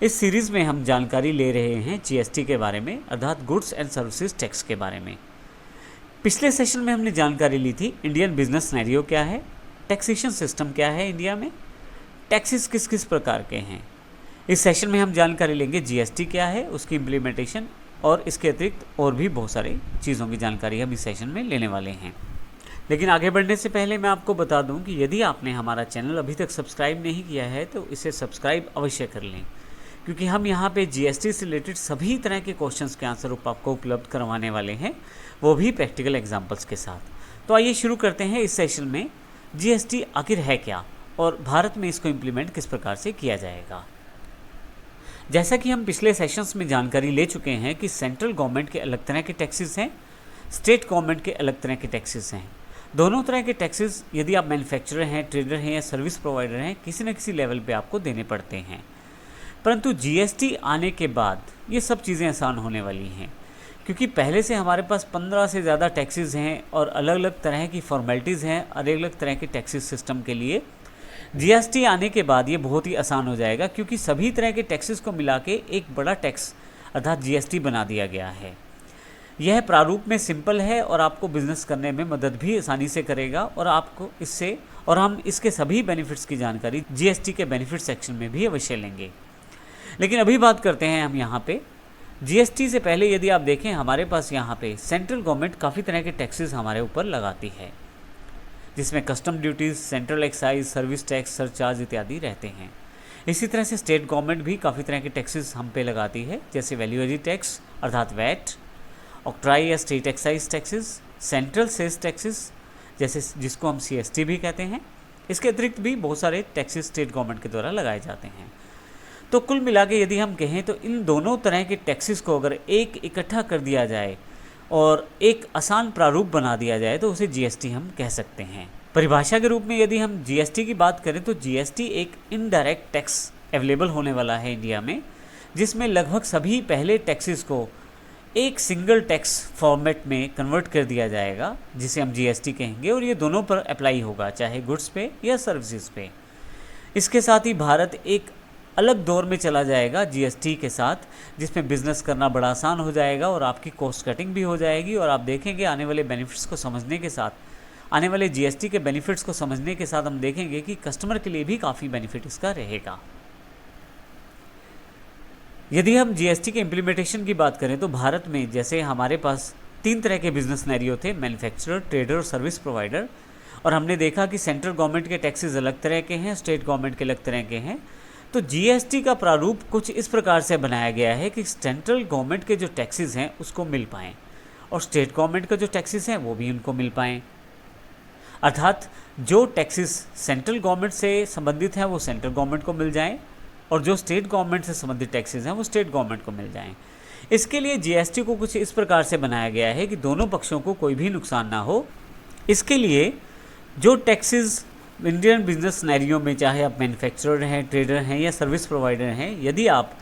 इस सीरीज़ में हम जानकारी ले रहे हैं जीएसटी के बारे में, अर्थात गुड्स एंड सर्विसेज टैक्स के बारे में। पिछले सेशन में हमने जानकारी ली थी इंडियन बिजनेस सिनेरियो क्या है, टैक्सेशन सिस्टम क्या है इंडिया में, टैक्सेस किस किस प्रकार के हैं। इस सेशन में हम जानकारी लेंगे जीएसटी क्या है, उसकी इम्प्लीमेंटेशन और इसके अतिरिक्त और भी बहुत सारी चीज़ों की जानकारी हम इस सेशन में लेने वाले हैं। लेकिन आगे बढ़ने से पहले मैं आपको बता दूं कि यदि आपने हमारा चैनल अभी तक सब्सक्राइब नहीं किया है तो इसे सब्सक्राइब अवश्य कर लें, क्योंकि हम यहाँ पे जीएसटी से रिलेटेड सभी तरह के क्वेश्चंस के आंसर आपको उपलब्ध करवाने वाले हैं, वो भी प्रैक्टिकल एग्जांपल्स के साथ। तो आइए शुरू करते हैं इस सेशन में। जीएसटी आखिर है क्या और भारत में इसको इम्प्लीमेंट किस प्रकार से किया जाएगा। जैसा कि हम पिछले सेशंस में जानकारी ले चुके हैं कि सेंट्रल गवर्नमेंट के अलग तरह के टैक्सेस हैं, स्टेट गवर्नमेंट के अलग तरह के टैक्सेस हैं। दोनों तरह के टैक्सेस यदि आप मैन्युफैक्चरर हैं, ट्रेडर हैं या सर्विस प्रोवाइडर हैं, किसी न किसी लेवल पे आपको देने पड़ते हैं। परंतु जीएसटी आने के बाद ये सब चीज़ें आसान होने वाली हैं, क्योंकि पहले से हमारे पास 15 से ज़्यादा टैक्सेस हैं और अलग अलग तरह की फॉर्मेलिटीज़ हैं अलग अलग तरह के टैक्सेस सिस्टम के लिए। जीएसटी आने के बाद ये बहुत ही आसान हो जाएगा, क्योंकि सभी तरह के टैक्सेस को मिला के एक बड़ा टैक्स अर्थात जीएसटी बना दिया गया है। यह प्रारूप में सिंपल है और आपको बिजनेस करने में मदद भी आसानी से करेगा और आपको इससे और हम इसके सभी बेनिफिट्स की जानकारी जीएसटी के बेनिफिट सेक्शन में भी अवश्य लेंगे। लेकिन अभी बात करते हैं हम यहाँ पे जीएसटी से पहले। यदि आप देखें हमारे पास यहाँ पे सेंट्रल गवर्नमेंट काफ़ी तरह के टैक्सेस हमारे ऊपर लगाती है, जिसमें custom duties, central excise, service tax, surcharge इत्यादि रहते हैं। इसी तरह से स्टेट गवर्नमेंट भी काफ़ी तरह के टैक्सेस हम पे लगाती है, जैसे वैल्यू एडिड टैक्स अर्थात वैट, ऑक्ट्राई या state excise taxes, central cess taxes जैसे जिसको हम सीएसटी भी कहते हैं। इसके अतिरिक्त भी बहुत सारे टैक्सेस स्टेट गवर्नमेंट के द्वारा लगाए जाते हैं। तो कुल मिला के यदि हम कहें तो इन दोनों तरह के टैक्सेस को अगर एक इकट्ठा कर दिया जाए और एक आसान प्रारूप बना दिया जाए तो उसे जीएसटी हम कह सकते हैं। परिभाषा के रूप में यदि हम जीएसटी की बात करें तो जीएसटी एक इनडायरेक्ट टैक्स अवेलेबल होने वाला है इंडिया में, जिसमें लगभग सभी पहले टैक्सेस को एक सिंगल टैक्स फॉर्मेट में कन्वर्ट कर दिया जाएगा, जिसे हम जीएसटी कहेंगे, और ये दोनों पर अप्लाई होगा, चाहे गुड्स पे या सर्विसेज पे। इसके साथ ही भारत एक अलग दौर में चला जाएगा जीएसटी के साथ, जिसमें बिज़नेस करना बड़ा आसान हो जाएगा और आपकी कॉस्ट कटिंग भी हो जाएगी। और आप देखेंगे आने वाले बेनिफिट्स को समझने के साथ, आने वाले जीएसटी के बेनिफिट्स को समझने के साथ हम देखेंगे कि कस्टमर के लिए भी काफ़ी बेनिफिट इसका रहेगा। यदि हम जीएसटी के इम्प्लीमेंटेशन की बात करें तो भारत में जैसे हमारे पास 3 तरह के बिजनेस सिनेरियो थे, मैन्युफैक्चरर, ट्रेडर और सर्विस प्रोवाइडर। और हमने देखा कि सेंट्रल गवर्नमेंट के टैक्सेस अलग तरह के हैं, स्टेट गवर्नमेंट के अलग तरह के हैं। तो जीएसटी का प्रारूप कुछ इस प्रकार से बनाया गया है कि सेंट्रल गवर्नमेंट के जो टैक्सेस हैं उसको मिल पाएँ और स्टेट गवर्नमेंट का जो टैक्सेस हैं वो भी उनको मिल पाएँ। अर्थात जो टैक्सेस सेंट्रल गवर्नमेंट से संबंधित हैं वो सेंट्रल गवर्नमेंट को मिल जाएं और जो स्टेट गवर्नमेंट से संबंधित टैक्सेस हैं वो स्टेट गवर्नमेंट को मिल जाएं। इसके लिए जीएसटी को कुछ इस प्रकार से बनाया गया है कि दोनों पक्षों को कोई भी नुकसान ना हो। इसके लिए जो टैक्सेस इंडियन बिजनेस सिनेरियो में, चाहे आप मैन्युफैक्चरर हैं, ट्रेडर हैं या सर्विस प्रोवाइडर हैं, यदि आप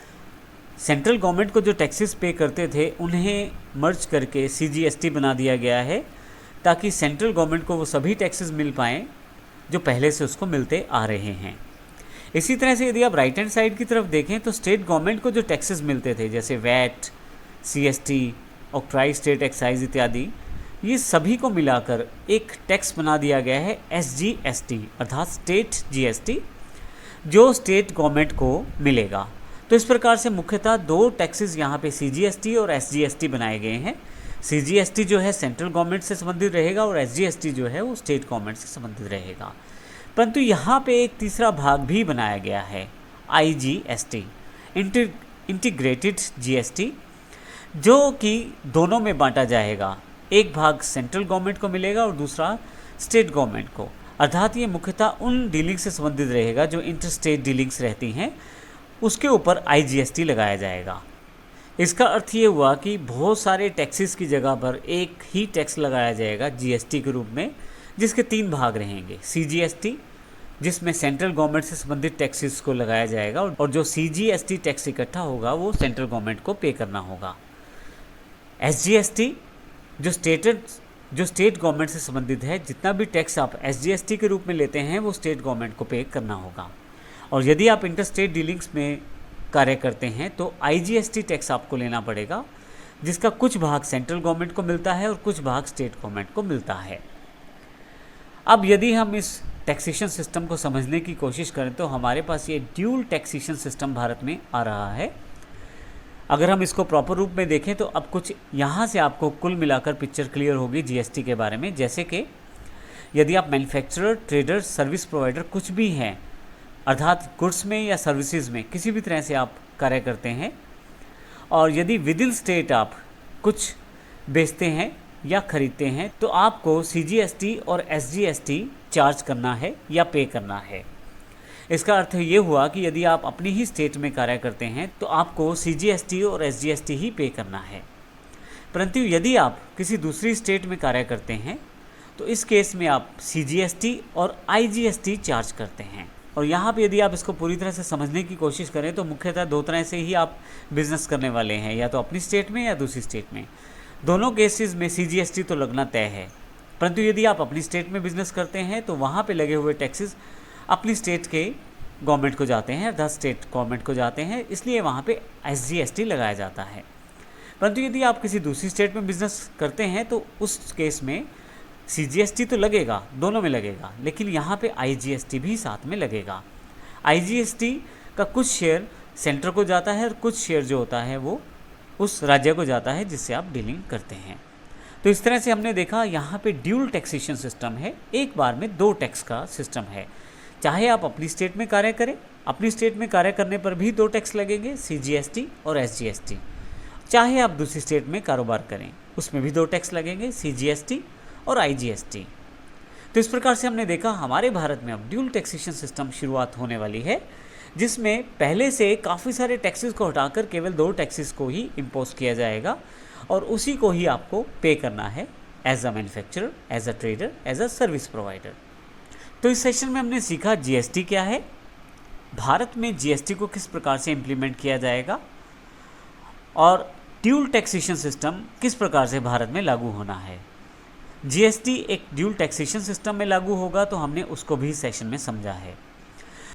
सेंट्रल गवर्नमेंट को जो टैक्सेस पे करते थे उन्हें मर्ज करके सीजीएसटी बना दिया गया है, ताकि सेंट्रल गवर्नमेंट को वो सभी टैक्सेस मिल पाएँ जो पहले से उसको मिलते आ रहे हैं। इसी तरह से यदि आप राइट हैंड साइड की तरफ देखें तो स्टेट गवर्नमेंट को जो टैक्सेस मिलते थे, जैसे VAT, CST, octroi state excise इत्यादि, ये सभी को मिलाकर एक टैक्स बना दिया गया है एसजीएसटी अर्थात स्टेट जीएसटी, जो स्टेट गवर्नमेंट को मिलेगा। तो इस प्रकार से मुख्यतः 2 टैक्सेस यहाँ पे सीजीएसटी और एसजीएसटी बनाए गए हैं। सीजीएसटी जो है सेंट्रल गवर्नमेंट से संबंधित रहेगा और एसजीएसटी जो है वो स्टेट गवर्नमेंट से संबंधित रहेगा। परंतु यहाँ पे एक तीसरा भाग भी बनाया गया है, आईजीएसटी इंटीग्रेटेड जीएसटी, जो कि दोनों में बांटा जाएगा। एक भाग सेंट्रल गवर्नमेंट को मिलेगा और दूसरा स्टेट गवर्नमेंट को। अर्थात ये मुख्यतः उन डीलिंग से संबंधित रहेगा जो इंटरस्टेट डीलिंग्स रहती हैं, उसके ऊपर आईजीएसटी लगाया जाएगा। इसका अर्थ ये हुआ कि बहुत सारे टैक्सेस की जगह पर एक ही टैक्स लगाया जाएगा जीएसटी के रूप में, जिसके 3 भाग रहेंगे। सीजीएसटी, जिसमें सेंट्रल गवर्नमेंट से संबंधित टैक्सेस को लगाया जाएगा और जो सीजीएसटी टैक्स इकट्ठा होगा वो सेंट्रल गवर्नमेंट को पे करना होगा। एसजीएसटी, जो स्टेट गवर्नमेंट से संबंधित है, जितना भी टैक्स आप एसजीएसटी के रूप में लेते हैं वो स्टेट गवर्नमेंट को पे करना होगा। और यदि आप इंटरस्टेट डीलिंग्स में कार्य करते हैं तो IGST टैक्स आपको लेना पड़ेगा, जिसका कुछ भाग सेंट्रल गवर्नमेंट को मिलता है और कुछ भाग स्टेट गवर्नमेंट को मिलता है। अब यदि हम इस टैक्सेशन सिस्टम को समझने की कोशिश करें तो हमारे पास ये ड्यूल टैक्सेशन सिस्टम भारत में आ रहा है। अगर हम इसको प्रॉपर रूप में देखें तो अब कुछ यहाँ से आपको कुल मिलाकर पिक्चर क्लियर होगी GST के बारे में। जैसे कि यदि आप मैन्युफैक्चरर, ट्रेडर, सर्विस प्रोवाइडर कुछ भी हैं, अर्थात गुड्स में या सर्विसेज में किसी भी तरह से आप कार्य करते हैं, और यदि विद इन स्टेट आप कुछ बेचते हैं या खरीदते हैं तो आपको CGST और SGST चार्ज करना है या पे करना है। इसका अर्थ ये हुआ कि यदि आप अपनी ही स्टेट में कार्य करते हैं तो आपको CGST और SGST ही पे करना है। परंतु यदि आप किसी दूसरी स्टेट में कार्य करते हैं तो इस केस में आप CGST और IGST चार्ज करते हैं। और यहाँ पे यदि आप इसको पूरी तरह से समझने की कोशिश करें तो मुख्यतः दो तरह से ही आप बिज़नेस करने वाले हैं, या तो अपनी स्टेट में या दूसरी स्टेट में। दोनों केसेस में CGST तो लगना तय है, परंतु यदि आप अपनी स्टेट में बिज़नेस करते हैं तो वहाँ पे लगे हुए टैक्सेस अपनी स्टेट के गवर्नमेंट को जाते हैं, अर्थात स्टेट गवर्नमेंट को जाते हैं, इसलिए वहाँ पे SGST लगाया जाता है। परंतु यदि आप किसी दूसरी स्टेट में बिज़नेस करते हैं तो उस केस में CGST तो लगेगा, दोनों में लगेगा, लेकिन यहाँ पे IGST भी साथ में लगेगा। IGST का कुछ शेयर सेंटर को जाता है और कुछ शेयर जो होता है वो उस राज्य को जाता है जिससे आप डीलिंग करते हैं। तो इस तरह से हमने देखा यहाँ पे ड्यूल टैक्सेशन सिस्टम है, एक बार में 2 टैक्स का सिस्टम है। चाहे आप अपनी स्टेट में कार्य करें, अपनी स्टेट में कार्य करने पर भी 2 टैक्स लगेंगे, CGST और SGST। चाहे आप दूसरी स्टेट में कारोबार करें, उसमें भी 2 टैक्स लगेंगे, CGST और IGST। तो इस प्रकार से हमने देखा हमारे भारत में अब ड्यूल टैक्सेशन सिस्टम शुरुआत होने वाली है, जिसमें पहले से काफ़ी सारे टैक्सेस को हटाकर केवल 2 टैक्सेस को ही इम्पोज किया जाएगा और उसी को ही आपको पे करना है as a manufacturer, as a trader, as a service provider. तो इस सेशन में हमने सीखा GST क्या है, भारत में GST को किस प्रकार से इम्प्लीमेंट किया जाएगा और ड्यूल टैक्सेशन सिस्टम किस प्रकार से भारत में लागू होना है। GST एक ड्यूल टैक्सेशन सिस्टम में लागू होगा तो हमने उसको भी सेशन में समझा है।